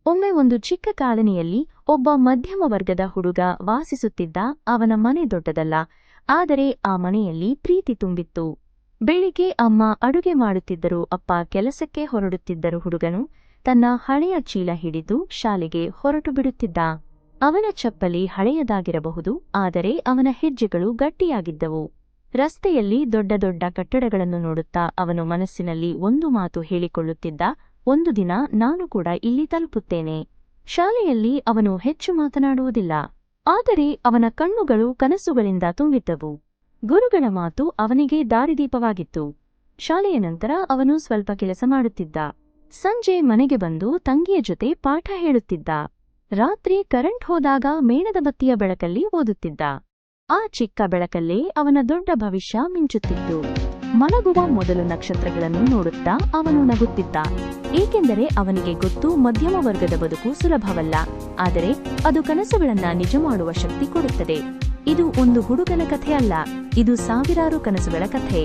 ಒಮ್ಮೆ ಒಂದು ಚಿಕ್ಕ ಕಾಲನಿಯಲ್ಲಿ ಒಬ್ಬ ಮಧ್ಯಮ ವರ್ಗದ ಹುಡುಗ ವಾಸಿಸುತ್ತಿದ್ದ. ಅವನ ಮನೆ ದೊಡ್ಡದಲ್ಲ, ಆದರೆ ಆ ಮನೆಯಲ್ಲಿ ಪ್ರೀತಿ ತುಂಬಿತ್ತು. ಬೆಳಿಗ್ಗೆ ಅಮ್ಮ ಅಡುಗೆ ಮಾಡುತ್ತಿದ್ದರು, ಅಪ್ಪ ಕೆಲಸಕ್ಕೆ ಹೊರಡುತ್ತಿದ್ದರು. ಹುಡುಗನು ತನ್ನ ಹಳೆಯ ಚೀಲ ಹಿಡಿದು ಶಾಲೆಗೆ ಹೊರಟು ಬಿಡುತ್ತಿದ್ದ. ಅವನ ಚಪ್ಪಲಿ ಹಳೆಯದಾಗಿರಬಹುದು, ಆದರೆ ಅವನ ಹೆಜ್ಜೆಗಳು ಗಟ್ಟಿಯಾಗಿದ್ದವು. ರಸ್ತೆಯಲ್ಲಿ ದೊಡ್ಡ ದೊಡ್ಡ ಕಟ್ಟಡಗಳನ್ನು ನೋಡುತ್ತಾ ಅವನು ಮನಸ್ಸಿನಲ್ಲಿ ಒಂದು ಮಾತು ಹೇಳಿಕೊಳ್ಳುತ್ತಿದ್ದ, ಒಂದು ದಿನ ನಾನು ಕೂಡ ಇಲ್ಲಿ ತಲುಪುತ್ತೇನೆ. ಶಾಲೆಯಲ್ಲಿ ಅವನು ಹೆಚ್ಚು ಮಾತನಾಡುವುದಿಲ್ಲ, ಆದರೆ ಅವನ ಕಣ್ಣುಗಳು ಕನಸುಗಳಿಂದ ತುಂಬಿದ್ದವು. ಗುರುಗಳ ಮಾತು ಅವನಿಗೆ ದಾರಿದೀಪವಾಗಿತ್ತು. ಶಾಲೆಯ ನಂತರ ಅವನು ಸ್ವಲ್ಪ ಕೆಲಸ ಮಾಡುತ್ತಿದ್ದ. ಸಂಜೆ ಮನೆಗೆ ಬಂದು ತಂಗಿಯ ಜೊತೆ ಪಾಠ ಹೇಳುತ್ತಿದ್ದ. ರಾತ್ರಿ ಕರೆಂಟ್ ಹೋದಾಗ ಮೇಣದ ಬತ್ತಿಯ ಬೆಳಕಲ್ಲಿ ಓದುತ್ತಿದ್ದ. ಆ ಚಿಕ್ಕ ಬೆಳಕಲ್ಲೇ ಅವನ ದೊಡ್ಡ ಭವಿಷ್ಯ ಮಿಂಚುತ್ತಿತ್ತು. ಮಲಗುವ ಮೊದಲು ನಕ್ಷತ್ರಗಳನ್ನು ನೋಡುತ್ತಾ ಅವನು ನಗುತ್ತಿದ್ದ, ಏಕೆಂದರೆ ಅವನಿಗೆ ಗೊತ್ತು, ಮಧ್ಯಮ ವರ್ಗದ ಬದುಕು ಸುಲಭವಲ್ಲ, ಆದರೆ ಅದು ಕನಸುಗಳನ್ನ ನಿಜ ಮಾಡುವ ಶಕ್ತಿ ಕೊಡುತ್ತದೆ. ಇದು ಒಂದು ಹುಡುಗನ ಕಥೆ ಅಲ್ಲ, ಇದು ಸಾವಿರಾರು ಕನಸುಗಳ ಕಥೆ.